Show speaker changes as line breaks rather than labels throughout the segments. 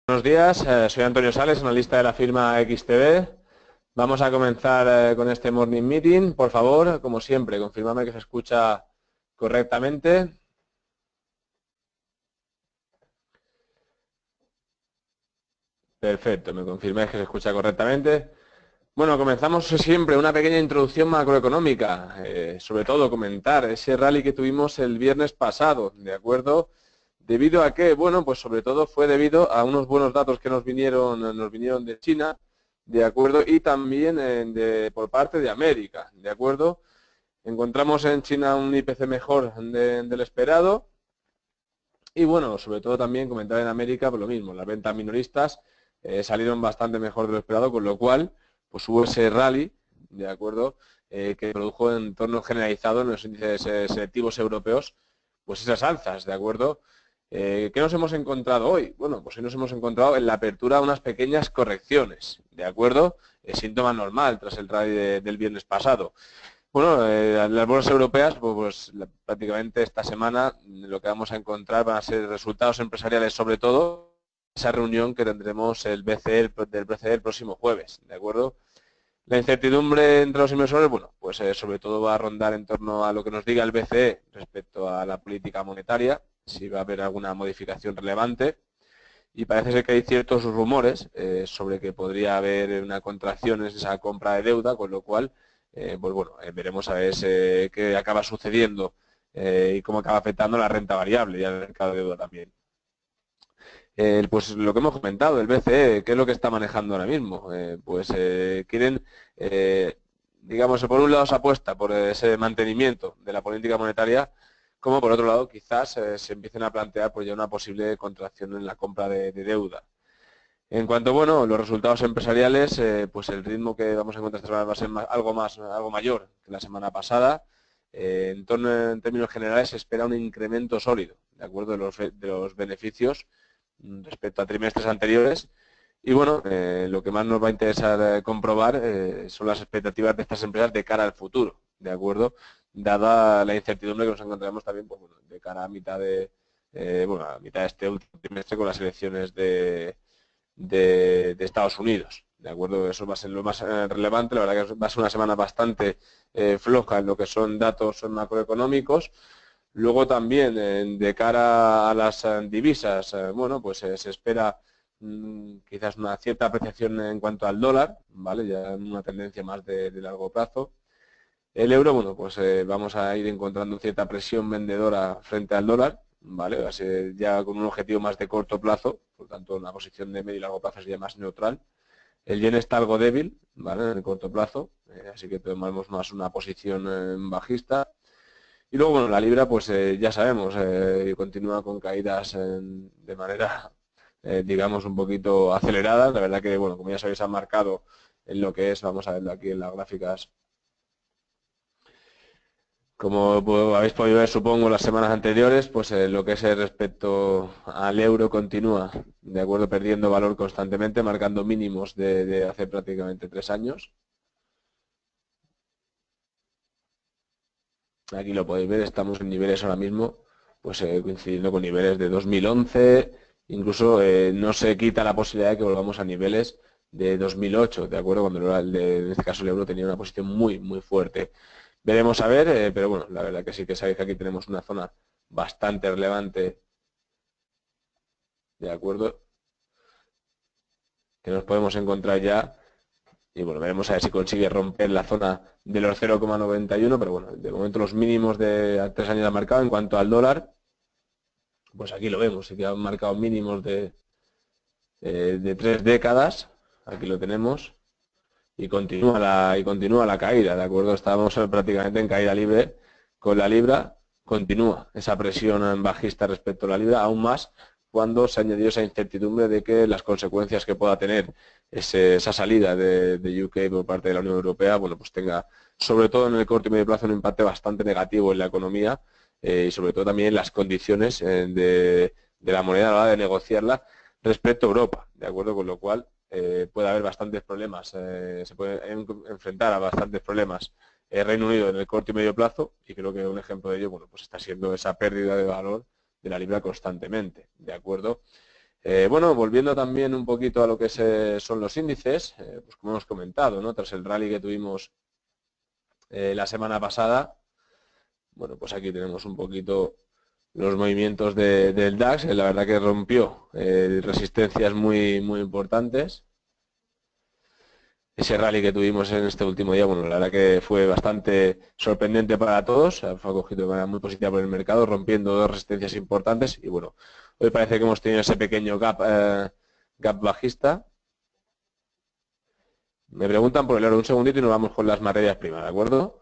Buenos días, soy Antonio Sales, analista de la firma XTB. Vamos a comenzar con este morning meeting. Por favor, como siempre, confirmadme que se escucha correctamente. Perfecto, me confirmáis que se escucha correctamente. Bueno, comenzamos siempre una pequeña introducción macroeconómica. Sobre todo comentar ese rally que tuvimos el viernes pasado, ¿de acuerdo? ¿Debido a qué? Bueno, pues sobre todo fue debido a unos buenos datos que nos vinieron de China, ¿de acuerdo? Y también por parte de América, ¿de acuerdo? Encontramos en China un IPC mejor del esperado y bueno, sobre todo también comentar en América, pues lo mismo, las ventas minoristas salieron bastante mejor de lo esperado, con lo cual pues hubo ese rally, ¿de acuerdo? Que produjo en torno generalizado en los índices selectivos europeos, pues esas alzas, ¿de acuerdo? ¿Qué nos hemos encontrado hoy? Bueno, pues hoy nos hemos encontrado en la apertura unas pequeñas correcciones, ¿de acuerdo? Síntoma normal tras el rally del viernes pasado. Bueno, las bolsas europeas, prácticamente esta semana lo que vamos a encontrar van a ser resultados empresariales, sobre todo esa reunión que tendremos del BCE el próximo jueves, ¿de acuerdo? La incertidumbre entre los inversores, bueno, pues sobre todo va a rondar en torno a lo que nos diga el BCE respecto a la política monetaria, si va a haber alguna modificación relevante. Y parece ser que hay ciertos rumores sobre que podría haber una contracción en esa compra de deuda, con lo cual, pues bueno, veremos a ver qué acaba sucediendo y cómo acaba afectando la renta variable y al mercado de deuda también. Pues lo que hemos comentado, el BCE, ¿qué es lo que está manejando ahora mismo? Quieren, digamos, por un lado se apuesta por ese mantenimiento de la política monetaria, como por otro lado quizás se empiecen a plantear pues ya una posible contracción en la compra de deuda. En cuanto bueno, los resultados empresariales, pues el ritmo que vamos a encontrar esta semana va a ser algo mayor que la semana pasada. En términos generales se espera un incremento sólido, de acuerdo, de los beneficios respecto a trimestres anteriores. Y bueno, lo que más nos va a interesar comprobar son las expectativas de estas empresas de cara al futuro, ¿de acuerdo? Dada la incertidumbre que nos encontramos también pues, bueno, de cara a mitad a mitad de este último trimestre con las elecciones de Estados Unidos. ¿De acuerdo? Eso va a ser lo más relevante. La verdad que va a ser una semana bastante floja en lo que son datos macroeconómicos. Luego también, de cara a las divisas, bueno, pues se espera quizás una cierta apreciación en cuanto al dólar, ¿vale? Ya en una tendencia más de largo plazo. El euro, bueno, pues vamos a ir encontrando cierta presión vendedora frente al dólar, ¿vale? Va a ser ya con un objetivo más de corto plazo, por tanto, una posición de medio y largo plazo sería más neutral. El yen está algo débil, ¿vale? En el corto plazo, así que tomamos más una posición bajista. Y luego, bueno, la libra, pues ya sabemos, continúa con caídas de manera, digamos, un poquito acelerada. La verdad que, bueno, como ya sabéis, han marcado en lo que es, vamos a verlo aquí en las gráficas. Como habéis podido ver, supongo, las semanas anteriores, pues lo que es respecto al euro continúa, de acuerdo, perdiendo valor constantemente, marcando mínimos de hace prácticamente 3 años. Aquí lo podéis ver, estamos en niveles ahora mismo, pues coincidiendo con niveles de 2011, incluso no se quita la posibilidad de que volvamos a niveles de 2008, ¿de acuerdo? Cuando en este caso el euro tenía una posición muy, muy fuerte. Veremos a ver, pero bueno, la verdad que sí que sabéis que aquí tenemos una zona bastante relevante, ¿de acuerdo? Que nos podemos encontrar ya, y bueno, veremos a ver si consigue romper la zona de los 0,91, pero bueno, de momento los mínimos de 3 años han marcado. En cuanto al dólar, pues aquí lo vemos, sí que han marcado mínimos de 3 décadas, aquí lo tenemos, y continúa la caída, ¿de acuerdo? Estábamos prácticamente en caída libre con la libra, continúa esa presión bajista respecto a la libra, aún más cuando se ha añadido esa incertidumbre de que las consecuencias que pueda tener esa salida de UK por parte de la Unión Europea, bueno, pues tenga, sobre todo en el corto y medio plazo, un impacto bastante negativo en la economía y sobre todo también en las condiciones de la moneda a la hora de negociarla respecto a Europa, ¿de acuerdo? Con lo cual puede haber bastantes problemas, se puede enfrentar a bastantes problemas el Reino Unido en el corto y medio plazo, y creo que un ejemplo de ello, bueno, pues está siendo esa pérdida de valor de la libra constantemente, ¿de acuerdo? Bueno, volviendo también un poquito a lo que son los índices, pues como hemos comentado, ¿no? Tras el rally que tuvimos la semana pasada, bueno, pues aquí tenemos un poquito los movimientos del DAX, la verdad que rompió resistencias muy importantes. Ese rally que tuvimos en este último día, bueno, la verdad que fue bastante sorprendente para todos, fue acogido de manera muy positiva por el mercado, rompiendo dos resistencias importantes y bueno, hoy parece que hemos tenido ese pequeño gap bajista. Me preguntan por el oro un segundito y nos vamos con las materias primas, ¿de acuerdo?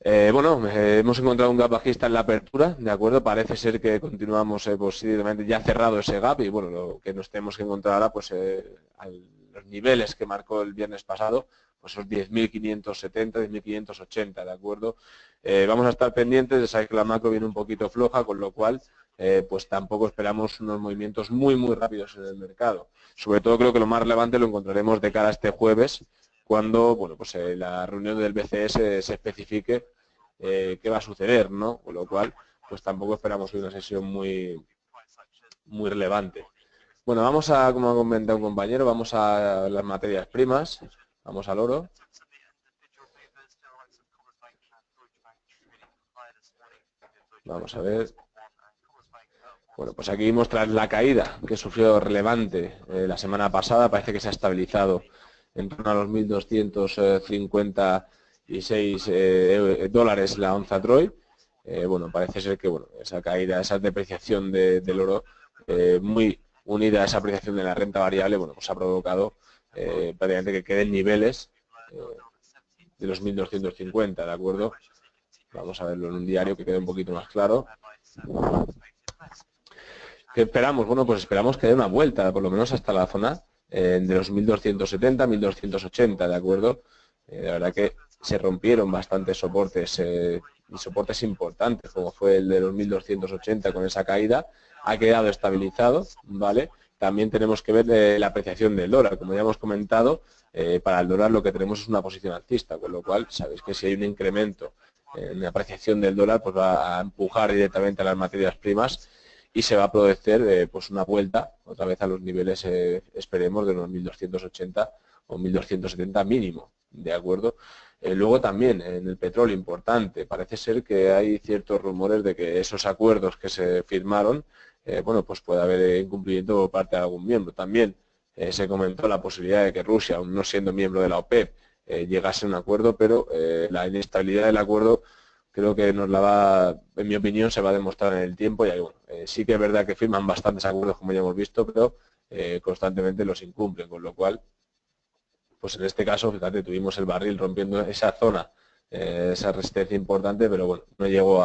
Bueno, hemos encontrado un gap bajista en la apertura, ¿de acuerdo? Parece ser que continuamos posiblemente ya cerrado ese gap y bueno, lo que nos tenemos que encontrar ahora, pues a los niveles que marcó el viernes pasado, pues esos 10.570, 10.580, ¿de acuerdo? Vamos a estar pendientes, sabéis que la macro viene un poquito floja, con lo cual pues tampoco esperamos unos movimientos muy rápidos en el mercado. Sobre todo creo que lo más relevante lo encontraremos de cara a este jueves, cuando bueno, pues, la reunión del BCE se especifique qué va a suceder, ¿no? Con lo cual, pues tampoco esperamos una sesión muy relevante. Bueno, vamos a, como ha comentado un compañero, vamos a las materias primas, vamos al oro. Vamos a ver. Bueno, pues aquí muestra la caída que sufrió relevante la semana pasada, parece que se ha estabilizado en torno a los 1.256 dólares la onza Troy. Bueno, parece ser que bueno, esa caída, esa depreciación del oro, muy unida a esa apreciación de la renta variable, bueno, pues ha provocado prácticamente que queden niveles de los 1.250, ¿de acuerdo? Vamos a verlo en un diario que quede un poquito más claro. ¿Qué esperamos? Bueno, pues esperamos que dé una vuelta, por lo menos hasta la zona de los 1.270, 1.280, ¿de acuerdo? La verdad que se rompieron bastantes soportes y soportes importantes, como fue el de los 1.280 con esa caída, ha quedado estabilizado, ¿vale? También tenemos que ver la apreciación del dólar, como ya hemos comentado, para el dólar lo que tenemos es una posición alcista, con lo cual sabéis que si hay un incremento en la apreciación del dólar, pues va a empujar directamente a las materias primas y se va a producir pues una vuelta otra vez a los niveles, esperemos, de unos 1.280 o 1.270 mínimo, ¿de acuerdo? Luego también en el petróleo, importante, parece ser que hay ciertos rumores de que esos acuerdos que se firmaron, bueno, pues puede haber incumplimiento por parte de algún miembro. También se comentó la posibilidad de que Rusia, aún no siendo miembro de la OPEP, llegase a un acuerdo, pero la inestabilidad del acuerdo creo que nos la va, en mi opinión, se va a demostrar en el tiempo. Y bueno, sí que es verdad que firman bastantes acuerdos, como ya hemos visto, pero constantemente los incumplen, con lo cual, pues en este caso, fíjate, tuvimos el barril rompiendo esa zona, esa resistencia importante, pero bueno, no llegó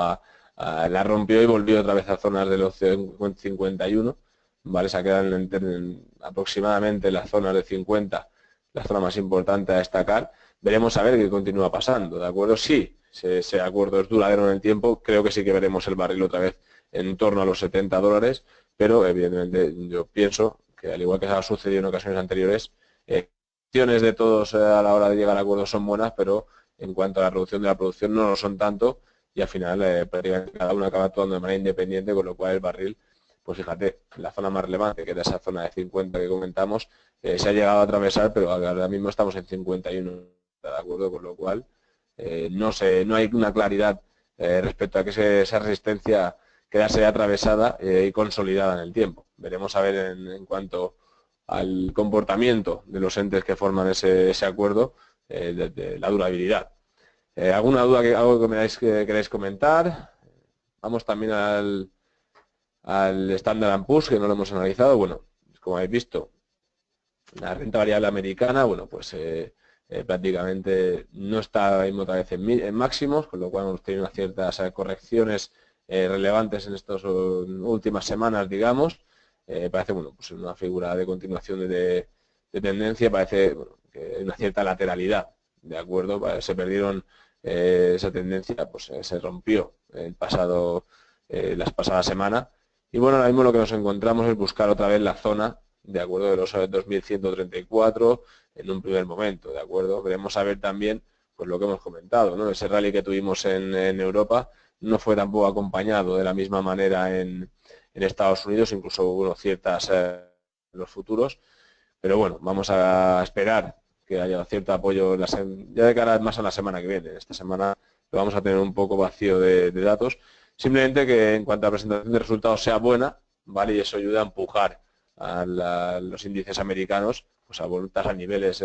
la rompió y volvió otra vez a zonas de los 51, ¿vale? Se quedan aproximadamente las zonas de 50, la zona más importante a destacar. Veremos a ver qué continúa pasando, ¿de acuerdo? Sí, ese acuerdo es duradero en el tiempo, creo que sí que veremos el barril otra vez en torno a los 70 dólares, pero evidentemente yo pienso que al igual que ha sucedido en ocasiones anteriores, acciones de todos a la hora de llegar a acuerdos son buenas, pero en cuanto a la reducción de la producción no lo son tanto y al final prácticamente cada uno acaba actuando de manera independiente, con lo cual el barril, pues fíjate, la zona más relevante, que era esa zona de 50 que comentamos, se ha llegado a atravesar, pero ahora mismo estamos en 51, ¿de acuerdo? Con lo cual no hay una claridad respecto a que esa resistencia quedase atravesada y consolidada en el tiempo. Veremos a ver en cuanto al comportamiento de los entes que forman ese acuerdo, de la durabilidad. ¿Alguna duda, algo que queráis comentar? Vamos también al Standard & Poor's, que no lo hemos analizado. Bueno, como habéis visto, la renta variable americana, bueno, pues prácticamente no está ahora mismo otra vez en máximos, con lo cual hemos tenido unas ciertas correcciones relevantes en estas últimas semanas, digamos. Parece, bueno, pues una figura de continuación de tendencia, parece bueno, que hay una cierta lateralidad, ¿de acuerdo? Se perdieron esa tendencia, pues se rompió las pasadas semanas. Y bueno, ahora mismo lo que nos encontramos es buscar otra vez la zona, de acuerdo, de los 2.134 en un primer momento, de acuerdo. Veremos a ver también pues lo que hemos comentado, ¿no? Ese rally que tuvimos en Europa no fue tampoco acompañado de la misma manera en en Estados Unidos, incluso bueno, ciertas los futuros, pero bueno, vamos a esperar que haya cierto apoyo ya de cara más a la semana que viene. Esta semana lo vamos a tener un poco vacío de datos, simplemente que en cuanto a presentación de resultados sea buena, ¿vale? Y eso ayuda a empujar a los índices americanos pues a vueltas a niveles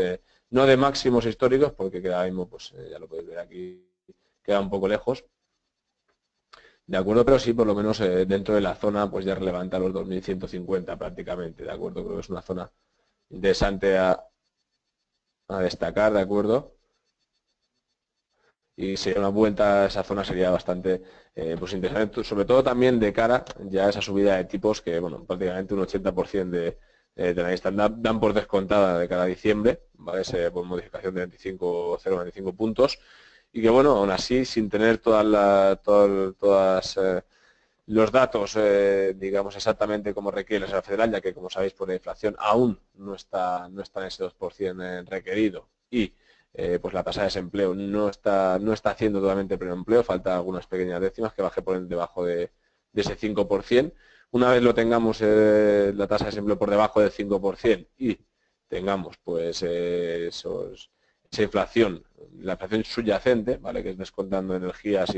no de máximos históricos, porque ahora mismo, pues ya lo podéis ver aquí, queda un poco lejos, ¿de acuerdo? Pero sí, por lo menos dentro de la zona, pues ya relevanta los 2150 prácticamente, ¿de acuerdo? Creo que es una zona interesante a destacar, ¿de acuerdo? Y sería una vuelta a esa zona sería bastante pues interesante, sobre todo también de cara ya a esa subida de tipos que, bueno, prácticamente un 80% de la lista dan por descontada de cara a diciembre, ¿vale? Por modificación de 0,25 puntos, y que, bueno, aún así, sin tener todas los datos, digamos, exactamente como requiere la Reserva Federal, ya que, como sabéis, por la inflación aún no está en ese 2% requerido, y pues la tasa de desempleo no está haciendo totalmente pleno empleo, falta algunas pequeñas décimas que baje por debajo de ese 5%. Una vez lo tengamos la tasa de desempleo por debajo del 5% y tengamos pues esa inflación, la inflación subyacente, ¿vale? Que es descontando energías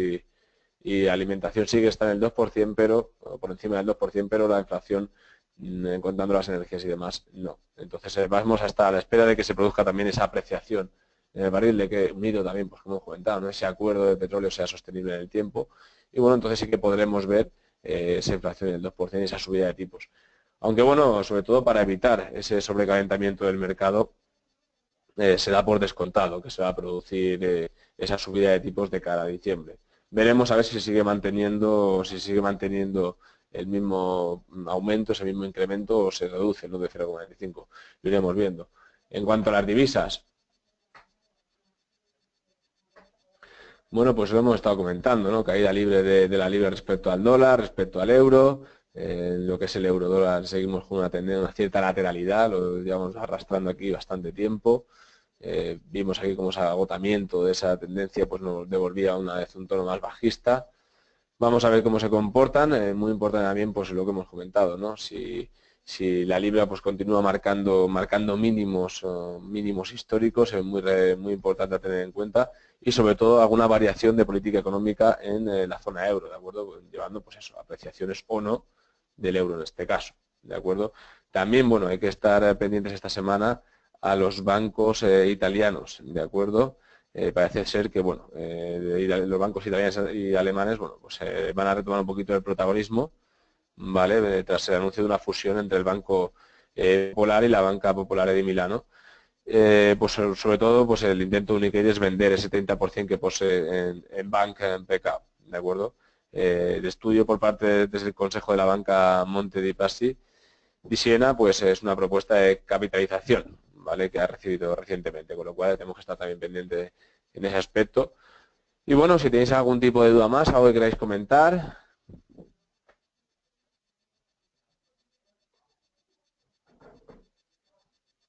y alimentación sigue está en el 2%, pero por encima del 2%, pero la inflación, contando las energías y demás, no. Entonces vamos a estar a la espera de que se produzca también esa apreciación en el barril, de que unido también, pues como he comentado, ¿no? Ese acuerdo de petróleo sea sostenible en el tiempo. Y bueno, entonces sí que podremos ver esa inflación del 2% y esa subida de tipos. Aunque bueno, sobre todo para evitar ese sobrecalentamiento del mercado, se da por descontado que se va a producir esa subida de tipos de cara a diciembre. Veremos a ver si sigue manteniendo el mismo aumento, ese mismo incremento, o se reduce, ¿no? De 0,25. Lo iremos viendo. En cuanto a las divisas, bueno, pues lo hemos estado comentando, ¿no? Caída libre de la libra respecto al dólar, respecto al euro. Lo que es el euro dólar seguimos con una cierta lateralidad, lo llevamos arrastrando aquí bastante tiempo. Vimos aquí como ese agotamiento de esa tendencia pues nos devolvía una vez un tono más bajista. Vamos a ver cómo se comportan. Muy importante también pues lo que hemos comentado, ¿no? Si la libra pues continúa marcando mínimos históricos, es muy importante a tener en cuenta, y sobre todo alguna variación de política económica en la zona euro, ¿de acuerdo? Llevando pues eso, apreciaciones o no del euro en este caso, ¿de acuerdo? También, bueno, hay que estar pendientes esta semana a los bancos italianos, ¿de acuerdo? Parece ser que, bueno, los bancos italianos y alemanes, bueno, pues van a retomar un poquito el protagonismo, ¿vale? Tras el anuncio de una fusión entre el Banco Popular y la Banca Popolare di Milano. Pues sobre todo pues el intento de Unicredit es vender ese 30% que posee en Banca PK, ¿de acuerdo? El estudio por parte desde el Consejo de la Banca Monte dei Paschi di Siena pues es una propuesta de capitalización, ¿vale? Que ha recibido recientemente, con lo cual tenemos que estar también pendientes en ese aspecto. Y bueno, si tenéis algún tipo de duda más, algo que queráis comentar.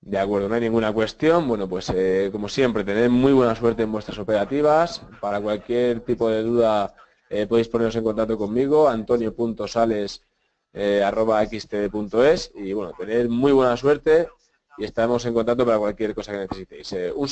De acuerdo, no hay ninguna cuestión. Bueno, pues como siempre, tened muy buena suerte en vuestras operativas. Para cualquier tipo de duda podéis poneros en contacto conmigo, antonio.sales@xtd.es, y bueno, tened muy buena suerte y estamos en contacto para cualquier cosa que necesitéis. Un